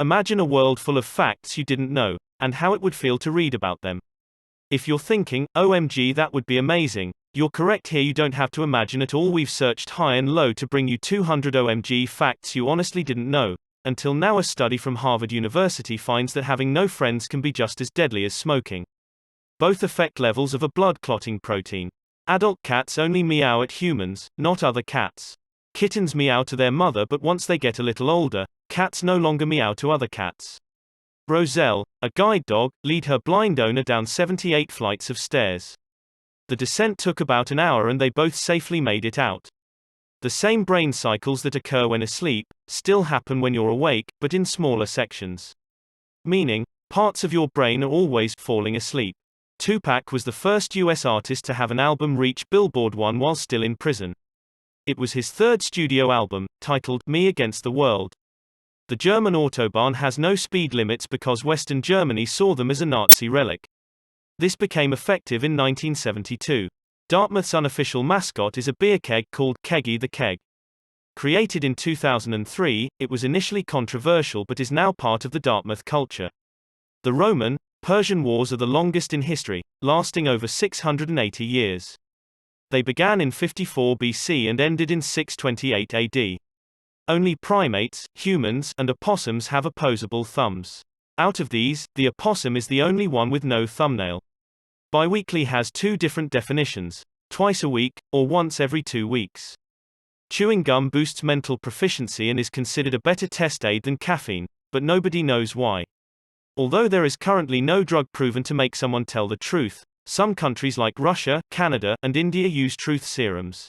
Imagine a world full of facts you didn't know, and how it would feel to read about them. If you're thinking, OMG, that would be amazing, you're correct here. You don't have to imagine at all. We've searched high and low to bring you 200 OMG facts you honestly didn't know. Until now, a study from Harvard University finds that having no friends can be just as deadly as smoking. Both affect levels of a blood clotting protein. Adult cats only meow at humans, not other cats. Kittens meow to their mother, but once they get a little older, cats no longer meow to other cats. Roselle, a guide dog, led her blind owner down 78 flights of stairs. The descent took about an hour and they both safely made it out. The same brain cycles that occur when asleep still happen when you're awake, but in smaller sections. Meaning, parts of your brain are always falling asleep. Tupac was the first US artist to have an album reach Billboard 1 while still in prison. It was his third studio album, titled Me Against the World. The German Autobahn has no speed limits because Western Germany saw them as a Nazi relic. This became effective in 1972. Dartmouth's unofficial mascot is a beer keg called Keggy the Keg. Created in 2003, it was initially controversial but is now part of the Dartmouth culture. The Roman, Persian wars are the longest in history, lasting over 680 years. They began in 54 BC and ended in 628 AD. Only primates, humans, and opossums have opposable thumbs. Out of these, the opossum is the only one with no thumbnail. Biweekly has two different definitions: twice a week, or once every 2 weeks. Chewing gum boosts mental proficiency and is considered a better test aid than caffeine, but nobody knows why. Although there is currently no drug proven to make someone tell the truth, some countries like Russia, Canada, and India use truth serums.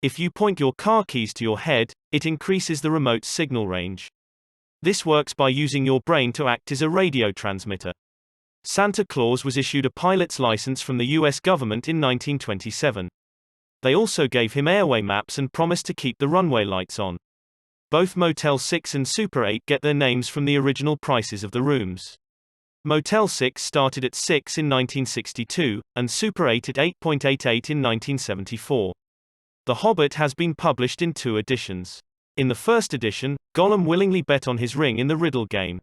If you point your car keys to your head, it increases the remote signal range. This works by using your brain to act as a radio transmitter. Santa Claus was issued a pilot's license from the US government in 1927. They also gave him airway maps and promised to keep the runway lights on. Both Motel 6 and Super 8 get their names from the original prices of the rooms. Motel 6 started at $6 in 1962, and Super 8 at $8.88 in 1974. The Hobbit has been published in 2 editions. In the first edition, Gollum willingly bet on his ring in the riddle game.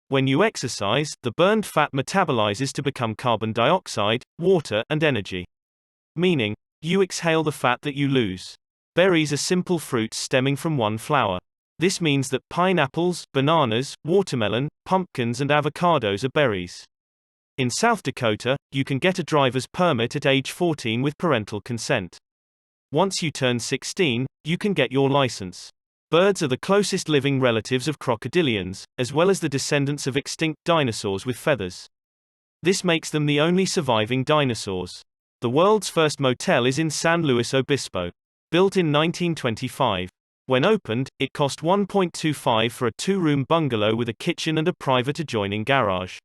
When you exercise, the burned fat metabolizes to become carbon dioxide, water, and energy. Meaning, you exhale the fat that you lose. Berries are simple fruits stemming from one flower. This means that pineapples, bananas, watermelon, pumpkins, and avocados are berries. In South Dakota, you can get a driver's permit at age 14 with parental consent. Once you turn 16, you can get your license. Birds are the closest living relatives of crocodilians, as well as the descendants of extinct dinosaurs with feathers. This makes them the only surviving dinosaurs. The world's first motel is in San Luis Obispo. Built in 1925. When opened, it cost $1.25 for a 2-room bungalow with a kitchen and a private adjoining garage.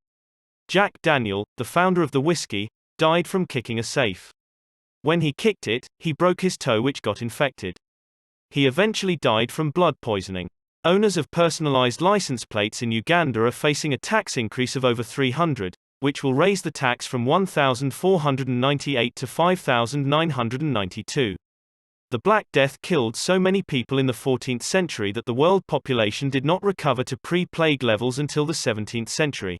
Jack Daniel, the founder of the whiskey, died from kicking a safe. When he kicked it, he broke his toe, which got infected. He eventually died from blood poisoning. Owners of personalized license plates in Uganda are facing a tax increase of over 300, which will raise the tax from $1,498 to $5,992. The Black Death killed so many people in the 14th century that the world population did not recover to pre-plague levels until the 17th century.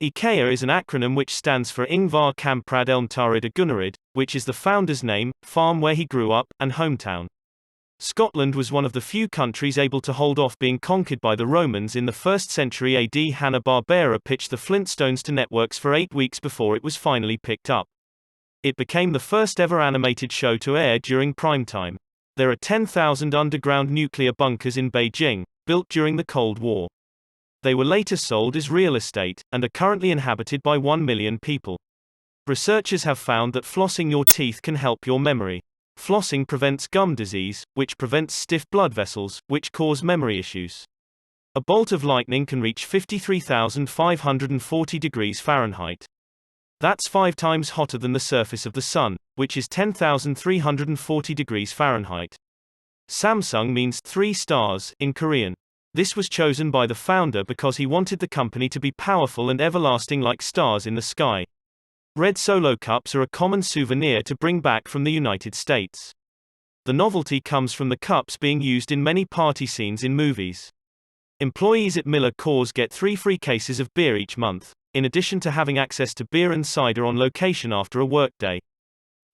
Ikea is an acronym which stands for Ingvar Kamprad Elmtarid Agunarid, which is the founder's name, farm where he grew up, and hometown. Scotland was one of the few countries able to hold off being conquered by the Romans in the 1st century AD. Hanna-Barbera pitched the Flintstones to networks for 8 weeks before it was finally picked up. It became the first ever animated show to air during primetime. There are 10,000 underground nuclear bunkers in Beijing, built during the Cold War. They were later sold as real estate, and are currently inhabited by 1 million people. Researchers have found that flossing your teeth can help your memory. Flossing prevents gum disease, which prevents stiff blood vessels, which cause memory issues. A bolt of lightning can reach 53,540 degrees Fahrenheit. That's 5 times hotter than the surface of the sun, which is 10,340 degrees Fahrenheit. Samsung means 3 stars in Korean. This was chosen by the founder because he wanted the company to be powerful and everlasting like stars in the sky. Red Solo cups are a common souvenir to bring back from the United States. The novelty comes from the cups being used in many party scenes in movies. Employees at Miller Coors get 3 free cases of beer each month, in addition to having access to beer and cider on location after a workday.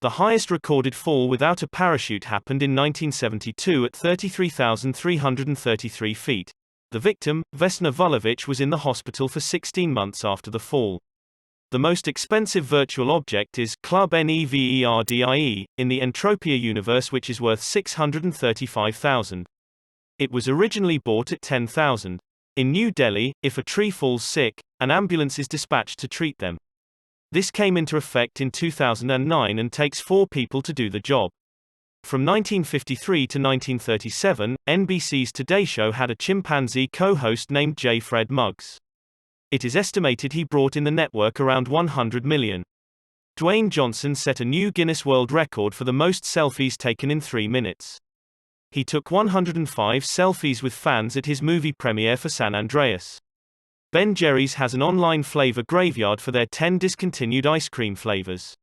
The highest recorded fall without a parachute happened in 1972 at 33,333 feet. The victim, Vesna Vulovic, was in the hospital for 16 months after the fall. The most expensive virtual object is Club Neverdie in the Entropia universe, which is worth $635,000. It was originally bought at $10,000. In New Delhi, if a tree falls sick, an ambulance is dispatched to treat them. This came into effect in 2009 and takes 4 people to do the job. From 1953 to 1937, NBC's Today Show had a chimpanzee co-host named J. Fred Muggs. It is estimated he brought in the network around $100 million. Dwayne Johnson set a new Guinness World Record for the most selfies taken in 3 minutes. He took 105 selfies with fans at his movie premiere for San Andreas. Ben Jerry's has an online flavor graveyard for their 10 discontinued ice cream flavors.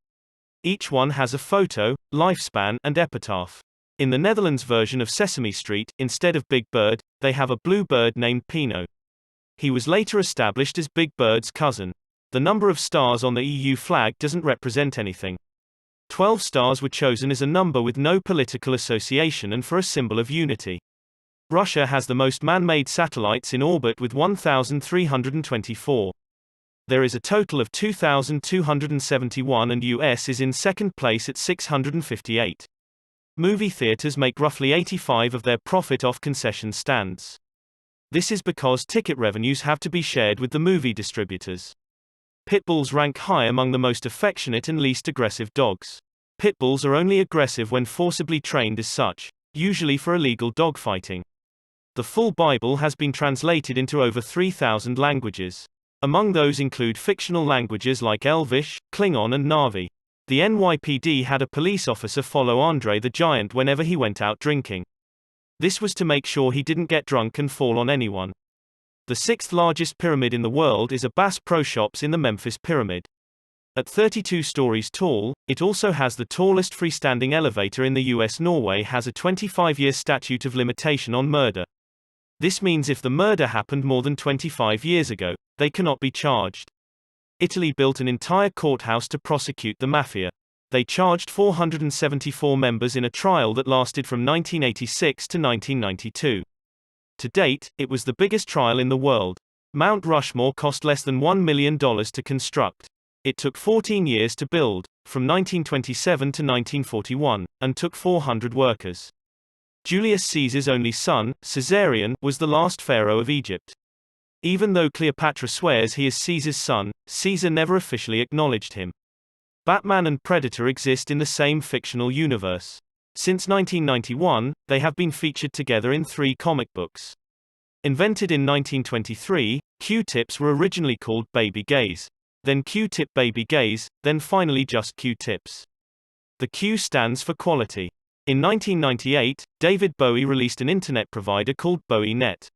Each one has a photo, lifespan, and epitaph. In the Netherlands version of Sesame Street, instead of Big Bird, they have a blue bird named Pino. He was later established as Big Bird's cousin. The number of stars on the EU flag doesn't represent anything. 12 stars were chosen as a number with no political association and for a symbol of unity. Russia has the most man-made satellites in orbit with 1,324. There is a total of 2,271 and US is in second place at 658. Movie theaters make roughly 85% of their profit off concession stands. This is because ticket revenues have to be shared with the movie distributors. Pitbulls rank high among the most affectionate and least aggressive dogs. Pitbulls are only aggressive when forcibly trained as such, usually for illegal dogfighting. The full Bible has been translated into over 3,000 languages. Among those include fictional languages like Elvish, Klingon and Na'vi. The NYPD had a police officer follow Andre the Giant whenever he went out drinking. This was to make sure he didn't get drunk and fall on anyone. The 6th largest pyramid in the world is a Bass Pro Shops in the Memphis Pyramid. At 32 stories tall, it also has the tallest freestanding elevator in the US. Norway has a 25-year statute of limitation on murder. This means if the murder happened more than 25 years ago, they cannot be charged. Italy built an entire courthouse to prosecute the mafia. They charged 474 members in a trial that lasted from 1986 to 1992. To date, it was the biggest trial in the world. Mount Rushmore cost less than $1 million to construct. It took 14 years to build, from 1927 to 1941, and took 400 workers. Julius Caesar's only son, Caesarion, was the last pharaoh of Egypt. Even though Cleopatra swears he is Caesar's son, Caesar never officially acknowledged him. Batman and Predator exist in the same fictional universe. Since 1991, they have been featured together in 3 comic books. Invented in 1923, Q-tips were originally called baby gays. Then Q-tip baby gays, then finally just Q-tips. The Q stands for quality. In 1998, David Bowie released an internet provider called BowieNet.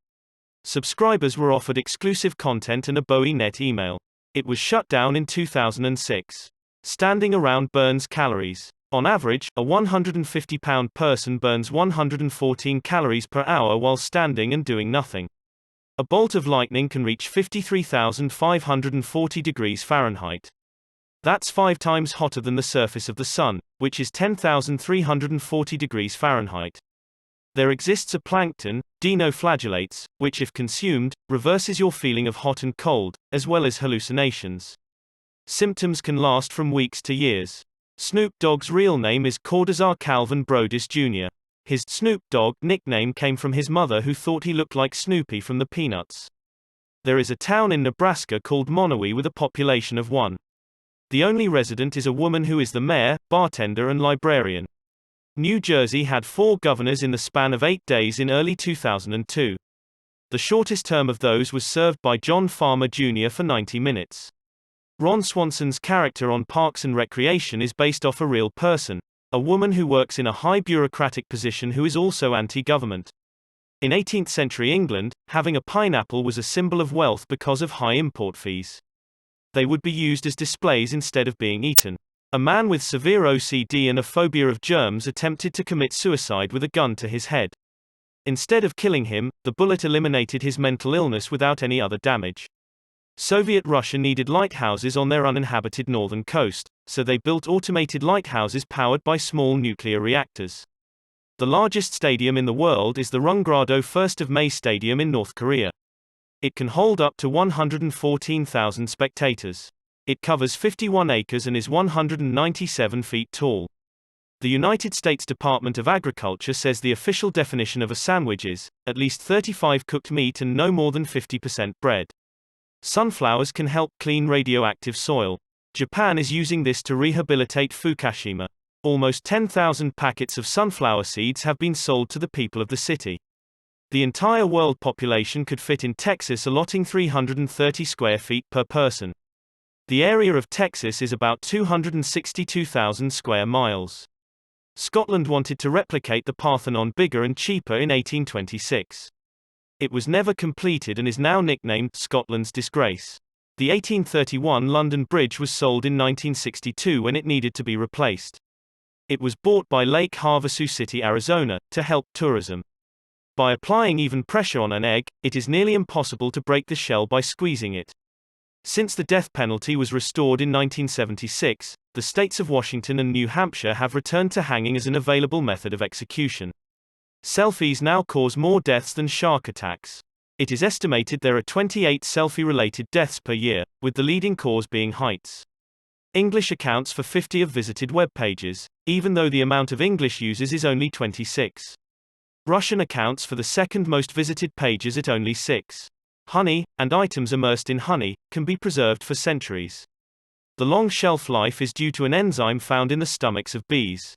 Subscribers were offered exclusive content and a BowieNet email. It was shut down in 2006. Standing around burns calories. On average, a 150-pound person burns 114 calories per hour while standing and doing nothing. A bolt of lightning can reach 53,540 degrees Fahrenheit. That's 5 times hotter than the surface of the sun, which is 10,340 degrees Fahrenheit. There exists a plankton, dinoflagellates, which if consumed, reverses your feeling of hot and cold, as well as hallucinations. Symptoms can last from weeks to years. Snoop Dogg's real name is Cordazar Calvin Brodus Jr. His Snoop Dogg nickname came from his mother who thought he looked like Snoopy from the Peanuts. There is a town in Nebraska called Monowee with a population of 1. The only resident is a woman who is the mayor, bartender and librarian. New Jersey had 4 governors in the span of 8 days in early 2002. The shortest term of those was served by John Farmer Jr. for 90 minutes. Ron Swanson's character on Parks and Recreation is based off a real person, a woman who works in a high bureaucratic position who is also anti-government. In 18th century England, having a pineapple was a symbol of wealth because of high import fees. They would be used as displays instead of being eaten. A man with severe OCD and a phobia of germs attempted to commit suicide with a gun to his head. Instead of killing him, the bullet eliminated his mental illness without any other damage. Soviet Russia needed lighthouses on their uninhabited northern coast, so they built automated lighthouses powered by small nuclear reactors. The largest stadium in the world is the Rungrado 1st of May Stadium in North Korea. It can hold up to 114,000 spectators. It covers 51 acres and is 197 feet tall. The United States Department of Agriculture says the official definition of a sandwich is, at least 35 cooked meat and no more than 50% bread. Sunflowers can help clean radioactive soil. Japan is using this to rehabilitate Fukushima. Almost 10,000 packets of sunflower seeds have been sold to the people of the city. The entire world population could fit in Texas, allotting 330 square feet per person. The area of Texas is about 262,000 square miles. Scotland wanted to replicate the Parthenon bigger and cheaper in 1826. It was never completed and is now nicknamed Scotland's Disgrace. The 1831 London Bridge was sold in 1962 when it needed to be replaced. It was bought by Lake Havasu City, Arizona, to help tourism. By applying even pressure on an egg, it is nearly impossible to break the shell by squeezing it. Since the death penalty was restored in 1976, the states of Washington and New Hampshire have returned to hanging as an available method of execution. Selfies now cause more deaths than shark attacks. It is estimated there are 28 selfie-related deaths per year, with the leading cause being heights. English accounts for 50 of visited web pages, even though the amount of English users is only 26. Russian accounts for the second most visited pages at only 6. Honey, and items immersed in honey, can be preserved for centuries. The long shelf life is due to an enzyme found in the stomachs of bees.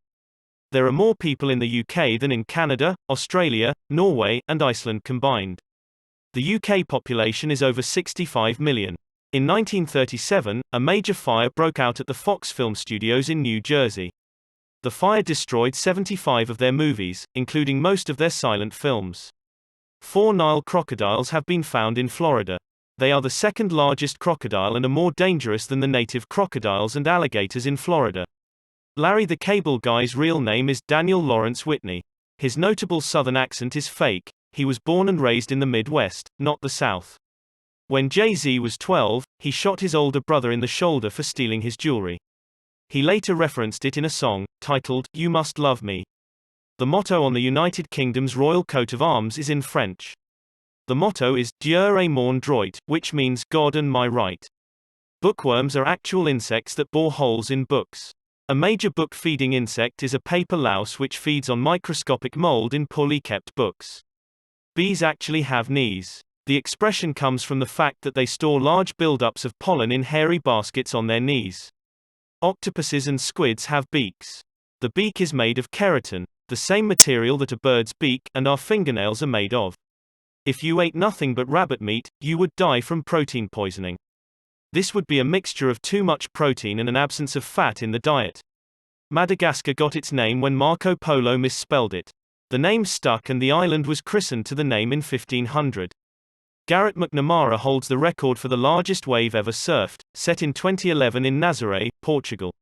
There are more people in the UK than in Canada, Australia, Norway, and Iceland combined. The UK population is over 65 million. In 1937, a major fire broke out at the Fox Film Studios in New Jersey. The fire destroyed 75 of their movies, including most of their silent films. 4 Nile crocodiles have been found in Florida. They are the second largest crocodile and are more dangerous than the native crocodiles and alligators in Florida. Larry the Cable Guy's real name is Daniel Lawrence Whitney. His notable southern accent is fake. He was born and raised in the Midwest, not the South. When Jay-Z was 12, he shot his older brother in the shoulder for stealing his jewelry. He later referenced it in a song, titled, You Must Love Me. The motto on the United Kingdom's royal coat of arms is in French. The motto is, Dieu et mon droit, which means, God and my right. Bookworms are actual insects that bore holes in books. A major book-feeding insect is a paper louse which feeds on microscopic mold in poorly kept books. Bees actually have knees. The expression comes from the fact that they store large buildups of pollen in hairy baskets on their knees. Octopuses and squids have beaks. The beak is made of keratin, the same material that a bird's beak and our fingernails are made of. If you ate nothing but rabbit meat, you would die from protein poisoning. This would be a mixture of too much protein and an absence of fat in the diet. Madagascar got its name when Marco Polo misspelled it. The name stuck and the island was christened to the name in 1500. Garrett McNamara holds the record for the largest wave ever surfed, set in 2011 in Nazaré, Portugal.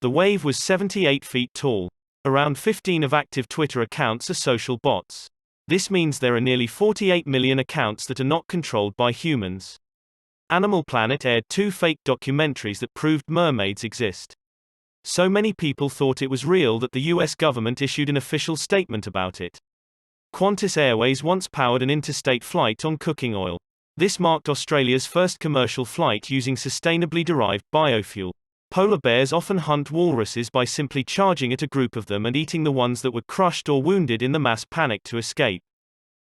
The wave was 78 feet tall. Around 15 of active Twitter accounts are social bots. This means there are nearly 48 million accounts that are not controlled by humans. Animal Planet aired 2 fake documentaries that proved mermaids exist. So many people thought it was real that the US government issued an official statement about it. Qantas Airways once powered an interstate flight on cooking oil. This marked Australia's first commercial flight using sustainably derived biofuel. Polar bears often hunt walruses by simply charging at a group of them and eating the ones that were crushed or wounded in the mass panic to escape.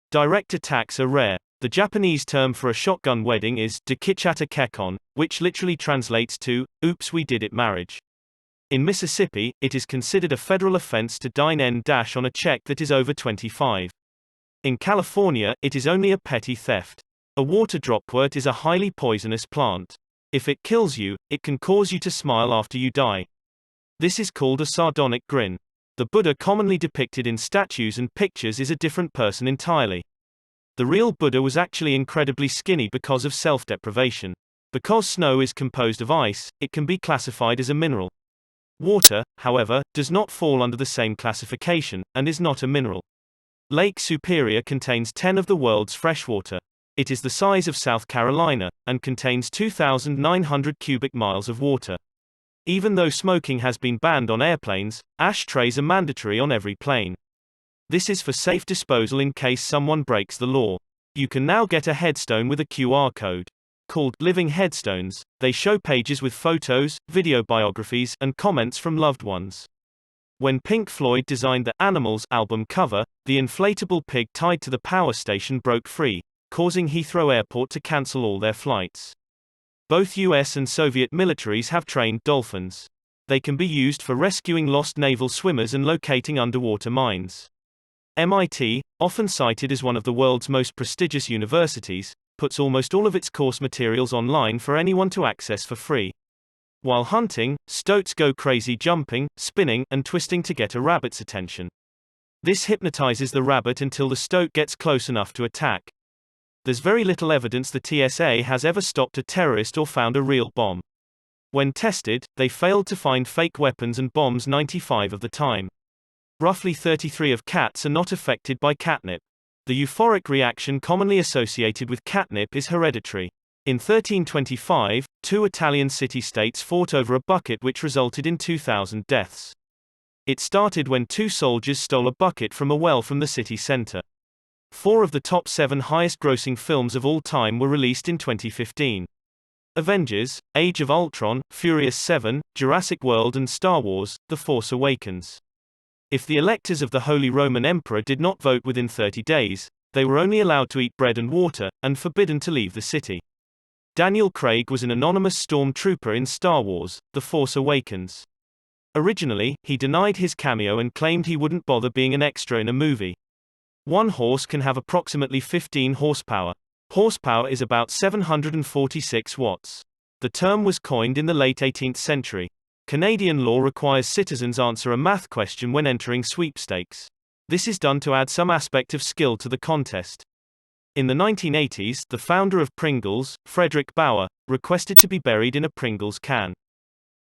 Direct attacks are rare. The Japanese term for a shotgun wedding is Dakichata Kekon, which literally translates to, oops we did it marriage. In Mississippi, it is considered a federal offense to dine en dash on a check that is over 25. In California, it is only a petty theft. A water dropwort is a highly poisonous plant. If it kills you, it can cause you to smile after you die. This is called a sardonic grin. The Buddha commonly depicted in statues and pictures is a different person entirely. The real Buddha was actually incredibly skinny because of self-deprivation. Because snow is composed of ice, it can be classified as a mineral. Water, however, does not fall under the same classification, and is not a mineral. Lake Superior contains 10 of the world's freshwater. It is the size of South Carolina, and contains 2,900 cubic miles of water. Even though smoking has been banned on airplanes, ashtrays are mandatory on every plane. This is for safe disposal in case someone breaks the law. You can now get a headstone with a QR code. Called living headstones, they show pages with photos, video biographies, and comments from loved ones. When Pink Floyd designed the Animals album cover, the inflatable pig tied to the power station broke free, causing Heathrow Airport to cancel all their flights. Both US and Soviet militaries have trained dolphins. They can be used for rescuing lost naval swimmers and locating underwater mines. MIT, often cited as one of the world's most prestigious universities, puts almost all of its course materials online for anyone to access for free. While hunting, stoats go crazy jumping, spinning, and twisting to get a rabbit's attention. This hypnotizes the rabbit until the stoat gets close enough to attack. There's very little evidence the TSA has ever stopped a terrorist or found a real bomb. When tested, they failed to find fake weapons and bombs 95% of the time. Roughly 33% of cats are not affected by catnip. The euphoric reaction commonly associated with catnip is hereditary. In 1325, 2 Italian city-states fought over a bucket which resulted in 2,000 deaths. It started when 2 soldiers stole a bucket from a well from the city center. 4 of the top 7 highest-grossing films of all time were released in 2015. Avengers, Age of Ultron, Furious 7, Jurassic World and Star Wars, The Force Awakens. If the electors of the Holy Roman Emperor did not vote within 30 days, they were only allowed to eat bread and water, and forbidden to leave the city. Daniel Craig was an anonymous stormtrooper in Star Wars, The Force Awakens. Originally, he denied his cameo and claimed he wouldn't bother being an extra in a movie. One horse can have approximately 15 horsepower. Horsepower is about 746 watts. The term was coined in the late 18th century. Canadian law requires citizens answer a math question when entering sweepstakes. This is done to add some aspect of skill to the contest. In the 1980s, the founder of Pringles, Frederick Bauer, requested to be buried in a Pringles can.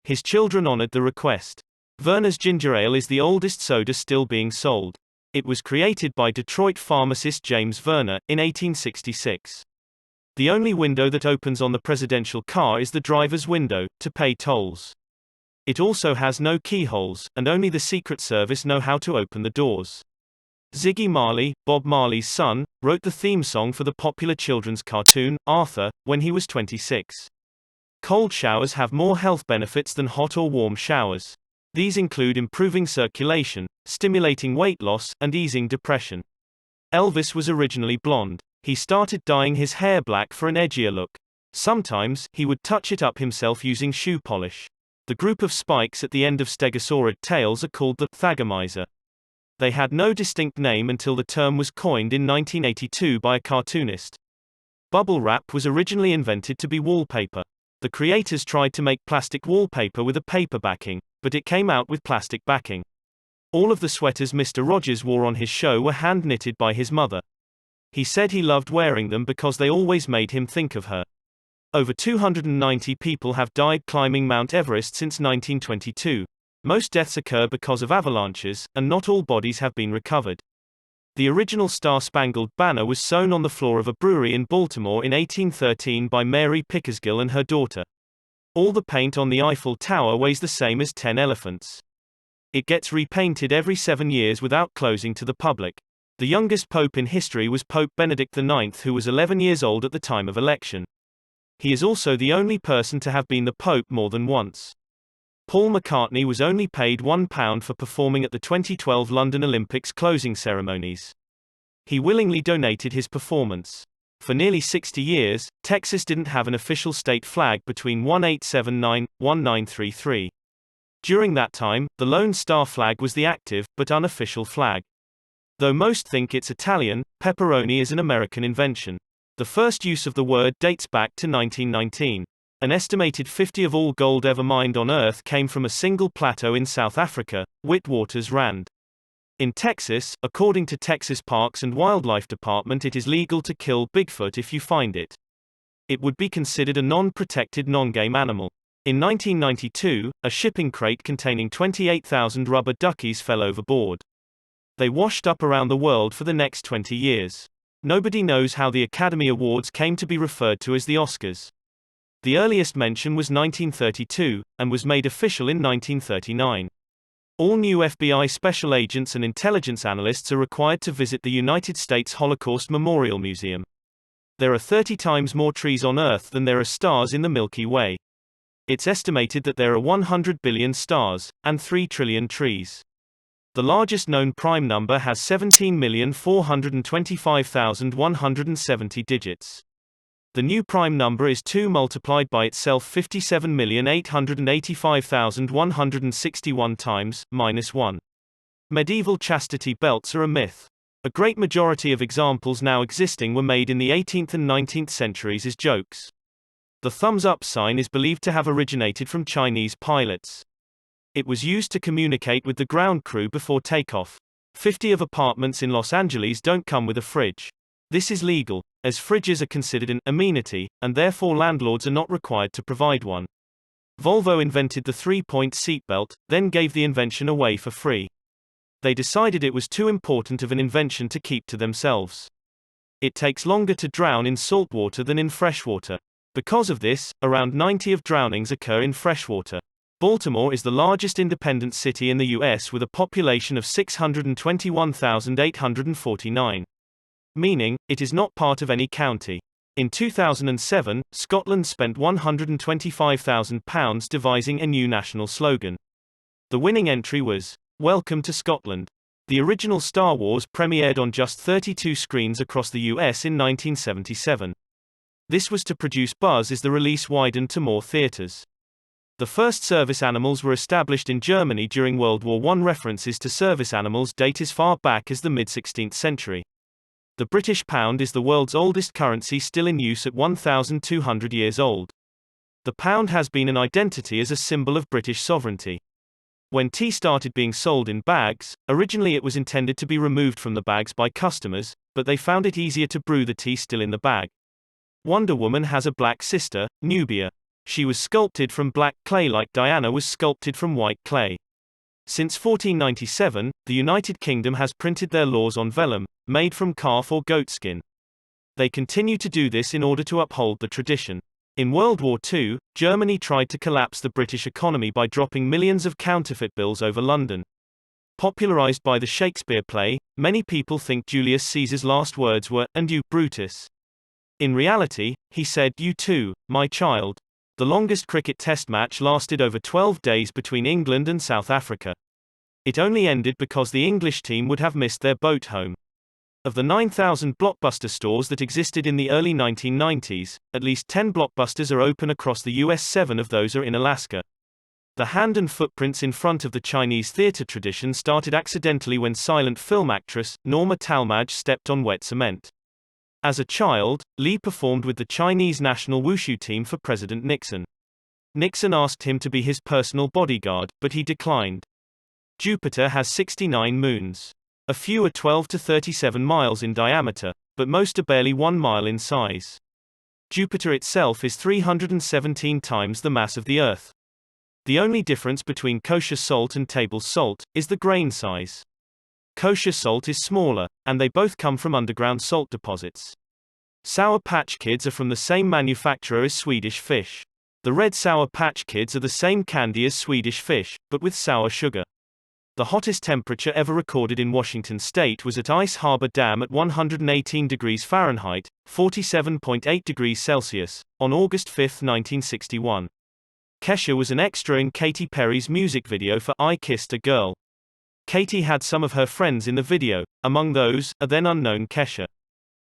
His children honored the request. Verner's Ginger Ale is the oldest soda still being sold. It was created by Detroit pharmacist James Verner in 1866. The only window that opens on the presidential car is the driver's window, to pay tolls. It also has no keyholes, and only the Secret Service know how to open the doors. Ziggy Marley, Bob Marley's son, wrote the theme song for the popular children's cartoon, Arthur, when he was 26. Cold showers have more health benefits than hot or warm showers. These include improving circulation, stimulating weight loss, and easing depression. Elvis was originally blonde. He started dyeing his hair black for an edgier look. Sometimes, he would touch it up himself using shoe polish. The group of spikes at the end of stegosaurid tails are called the thagomizer. They had no distinct name until the term was coined in 1982 by a cartoonist. Bubble wrap was originally invented to be wallpaper. The creators tried to make plastic wallpaper with a paper backing, but it came out with plastic backing. All of the sweaters Mr. Rogers wore on his show were hand-knitted by his mother. He said he loved wearing them because they always made him think of her. Over 290 people have died climbing Mount Everest since 1922. Most deaths occur because of avalanches, and not all bodies have been recovered. The original Star-Spangled Banner was sewn on the floor of a brewery in Baltimore in 1813 by Mary Pickersgill and her daughter. All the paint on the Eiffel Tower weighs the same as 10 elephants. It gets repainted every 7 years without closing to the public. The youngest pope in history was Pope Benedict IX, who was 11 years old at the time of election. He is also the only person to have been the pope more than once. Paul McCartney was only paid £1 for performing at the 2012 London Olympics closing ceremonies. He willingly donated his performance. For nearly 60 years, Texas didn't have an official state flag between 1879–1933. During that time, the Lone Star flag was the active, but unofficial flag. Though most think it's Italian, pepperoni is an American invention. The first use of the word dates back to 1919. An estimated 50% of all gold ever mined on Earth came from a single plateau in South Africa, Witwatersrand Rand. In Texas, according to Texas Parks and Wildlife Department, it is legal to kill Bigfoot if you find it. It would be considered a non-protected non-game animal. In 1992, a shipping crate containing 28,000 rubber duckies fell overboard. They washed up around the world for the next 20 years. Nobody knows how the Academy Awards came to be referred to as the Oscars. The earliest mention was 1932, and was made official in 1939. All new FBI special agents and intelligence analysts are required to visit the United States Holocaust Memorial Museum. There are 30 times more trees on Earth than there are stars in the Milky Way. It's estimated that there are 100 billion stars, and 3 trillion trees. The largest known prime number has 17,425,170 digits. The new prime number is 2 multiplied by itself 57,885,161 times, minus 1. Medieval chastity belts are a myth. A great majority of examples now existing were made in the 18th and 19th centuries as jokes. The thumbs-up sign is believed to have originated from Chinese pilots. It was used to communicate with the ground crew before takeoff. 50 of apartments in Los Angeles don't come with a fridge. This is legal, as fridges are considered an amenity, and therefore landlords are not required to provide one. Volvo invented the 3-point seatbelt, then gave the invention away for free. They decided it was too important of an invention to keep to themselves. It takes longer to drown in salt water than in fresh water. Because of this, around 90 of drownings occur in freshwater. Baltimore is the largest independent city in the U.S. with a population of 621,849. Meaning, it is not part of any county. In 2007, Scotland spent £125,000 devising a new national slogan. The winning entry was, "Welcome to Scotland." The original Star Wars premiered on just 32 screens across the US in 1977. This was to produce buzz as the release widened to more theaters. The first service animals were established in Germany during World War I. References to service animals date as far back as the mid-16th century. The British pound is the world's oldest currency still in use at 1,200 years old. The pound has been an identity as a symbol of British sovereignty. When tea started being sold in bags, originally it was intended to be removed from the bags by customers, but they found it easier to brew the tea still in the bag. Wonder Woman has a black sister, Nubia. She was sculpted from black clay like Diana was sculpted from white clay. Since 1497, the United Kingdom has printed their laws on vellum, made from calf or goat skin. They continue to do this in order to uphold the tradition. In World War II, Germany tried to collapse the British economy by dropping millions of counterfeit bills over London. Popularized by the Shakespeare play, many people think Julius Caesar's last words were, "And you, Brutus." In reality, he said, "You too, my child." The longest cricket test match lasted over 12 days between England and South Africa. It only ended because the English team would have missed their boat home. Of the 9,000 Blockbuster stores that existed in the early 1990s, at least 10 Blockbusters are open across the US. 7 of those are in Alaska. The hand and footprints in front of the Chinese theater tradition started accidentally when silent film actress, Norma Talmadge stepped on wet cement. As a child, Lee performed with the Chinese national wushu team for President Nixon. Nixon asked him to be his personal bodyguard, but he declined. Jupiter has 69 moons. A few are 12 to 37 miles in diameter, but most are barely 1 mile in size. Jupiter itself is 317 times the mass of the Earth. The only difference between kosher salt and table salt is the grain size. Kosher salt is smaller, and they both come from underground salt deposits. Sour Patch Kids are from the same manufacturer as Swedish Fish. The red Sour Patch Kids are the same candy as Swedish Fish, but with sour sugar. The hottest temperature ever recorded in Washington state was at Ice Harbor Dam at 118 degrees Fahrenheit, 47.8 degrees Celsius, on August 5, 1961. Kesha was an extra in Katy Perry's music video for I Kissed a Girl. Katy had some of her friends in the video, among those, a then unknown Kesha.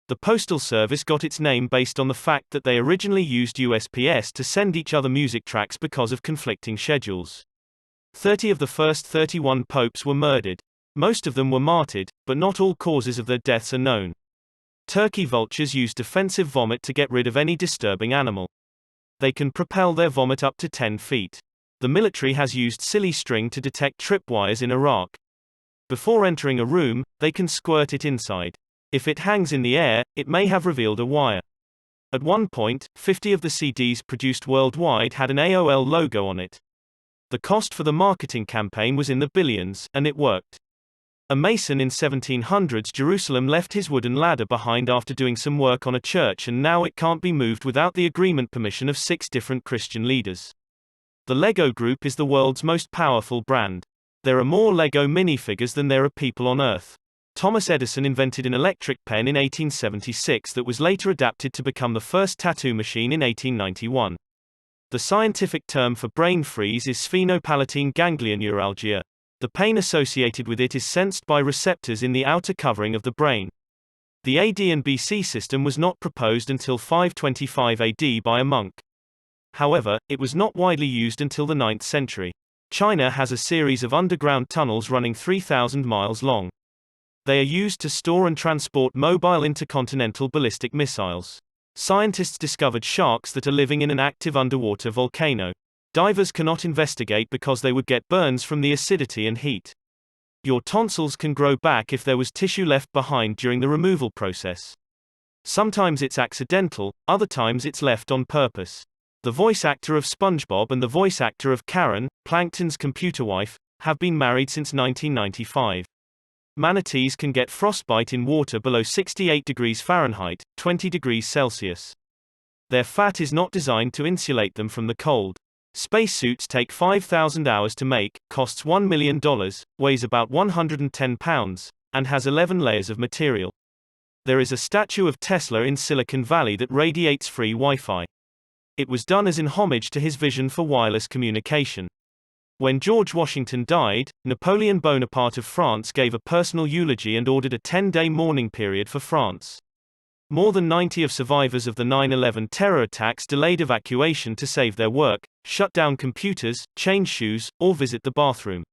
The Postal Service got its name based on the fact that they originally used USPS to send each other music tracks because of conflicting schedules. 30 of the first 31 popes were murdered. Most of them were martyred, but not all causes of their deaths are known. Turkey vultures use defensive vomit to get rid of any disturbing animal. They can propel their vomit up to 10 feet. The military has used silly string to detect tripwires in Iraq. Before entering a room, they can squirt it inside. If it hangs in the air, it may have revealed a wire. At one point, 50 of the CDs produced worldwide had an AOL logo on it. The cost for the marketing campaign was in the billions, and it worked. A mason in 1700s Jerusalem left his wooden ladder behind after doing some work on a church, and now it can't be moved without the agreement permission of 6 different Christian leaders. The Lego Group is the world's most powerful brand. There are more Lego minifigures than there are people on Earth. Thomas Edison invented an electric pen in 1876 that was later adapted to become the first tattoo machine in 1891. The scientific term for brain freeze is sphenopalatine ganglioneuralgia. The pain associated with it is sensed by receptors in the outer covering of the brain. The AD and BC system was not proposed until 525 AD by a monk. However, it was not widely used until the 9th century. China has a series of underground tunnels running 3,000 miles long. They are used to store and transport mobile intercontinental ballistic missiles. Scientists discovered sharks that are living in an active underwater volcano. Divers cannot investigate because they would get burns from the acidity and heat. Your tonsils can grow back if there was tissue left behind during the removal process. Sometimes it's accidental, other times it's left on purpose. The voice actor of SpongeBob and the voice actor of Karen, Plankton's computer wife, have been married since 1995. Manatees can get frostbite in water below 68 degrees Fahrenheit, 20 degrees Celsius. Their fat is not designed to insulate them from the cold. Spacesuits take 5,000 hours to make, costs $1 million, weighs about 110 pounds, and has 11 layers of material. There is a statue of Tesla in Silicon Valley that radiates free Wi-Fi. It was done as in homage to his vision for wireless communication. When George Washington died, Napoleon Bonaparte of France gave a personal eulogy and ordered a 10-day mourning period for France. More than 90 of survivors of the 9/11 terror attacks delayed evacuation to save their work, shut down computers, change shoes, or visit the bathroom.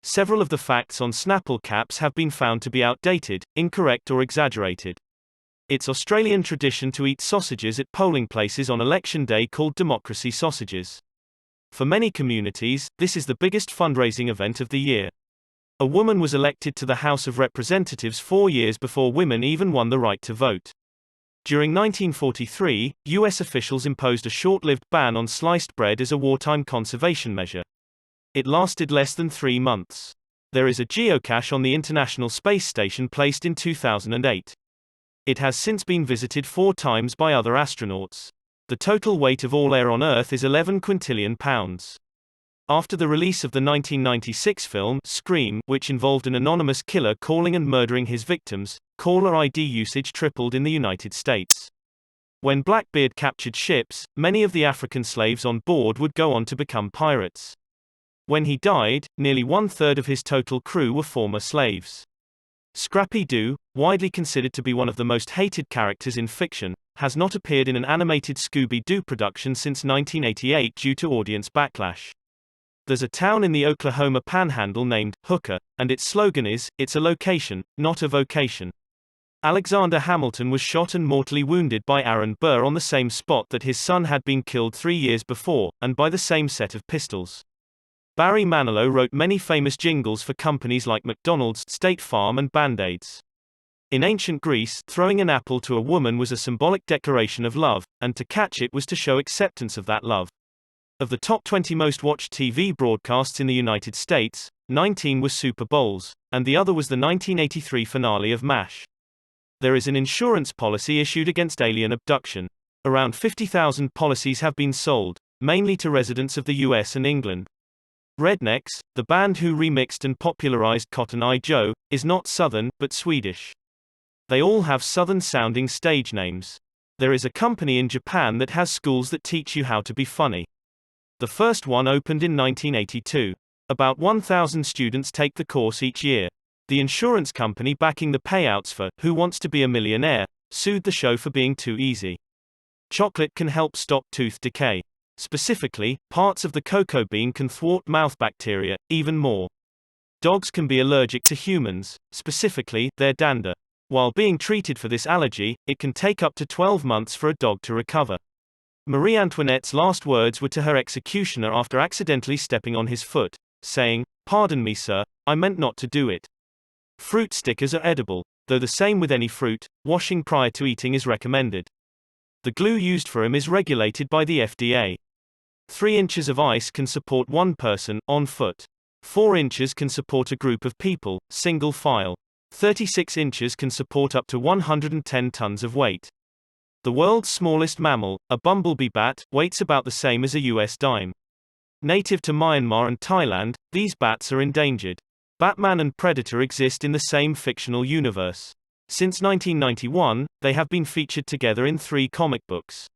Several of the facts on Snapple caps have been found to be outdated, incorrect, or exaggerated. It's Australian tradition to eat sausages at polling places on election day called democracy sausages. For many communities, this is the biggest fundraising event of the year. A woman was elected to the House of Representatives 4 years before women even won the right to vote. During 1943, U.S. officials imposed a short-lived ban on sliced bread as a wartime conservation measure. It lasted less than 3 months. There is a geocache on the International Space Station placed in 2008. It has since been visited 4 times by other astronauts. The total weight of all air on Earth is 11 quintillion pounds. After the release of the 1996 film Scream, which involved an anonymous killer calling and murdering his victims, caller ID usage tripled in the United States. When Blackbeard captured ships, many of the African slaves on board would go on to become pirates. When he died, nearly 1/3 of his total crew were former slaves. Scrappy-Doo, widely considered to be one of the most hated characters in fiction, has not appeared in an animated Scooby-Doo production since 1988 due to audience backlash. There's a town in the Oklahoma Panhandle named Hooker, and its slogan is, "It's a location, not a vocation." Alexander Hamilton was shot and mortally wounded by Aaron Burr on the same spot that his son had been killed 3 years before, and by the same set of pistols. Barry Manilow wrote many famous jingles for companies like McDonald's, State Farm, and Band-Aids. In ancient Greece, throwing an apple to a woman was a symbolic declaration of love, and to catch it was to show acceptance of that love. Of the top 20 most watched TV broadcasts in the United States, 19 were Super Bowls, and the other was the 1983 finale of MASH. There is an insurance policy issued against alien abduction. Around 50,000 policies have been sold, mainly to residents of the US and England. Rednecks, the band who remixed and popularized Cotton Eye Joe, is not Southern, but Swedish. They all have Southern-sounding stage names. There is a company in Japan that has schools that teach you how to be funny. The first one opened in 1982. About 1,000 students take the course each year. The insurance company backing the payouts for Who Wants to Be a Millionaire sued the show for being too easy. Chocolate can help stop tooth decay. Specifically, parts of the cocoa bean can thwart mouth bacteria, even more. Dogs can be allergic to humans, specifically, their dander. While being treated for this allergy, it can take up to 12 months for a dog to recover. Marie Antoinette's last words were to her executioner after accidentally stepping on his foot, saying, "Pardon me, sir, I meant not to do it." Fruit stickers are edible, though the same with any fruit, washing prior to eating is recommended. The glue used for them is regulated by the FDA. 3 inches of ice can support 1 person, on foot. 4 inches can support a group of people, single file. 36 inches can support up to 110 tons of weight. The world's smallest mammal, a bumblebee bat, weighs about the same as a US dime. Native to Myanmar and Thailand, these bats are endangered. Batman and Predator exist in the same fictional universe. Since 1991, they have been featured together in 3 comic books.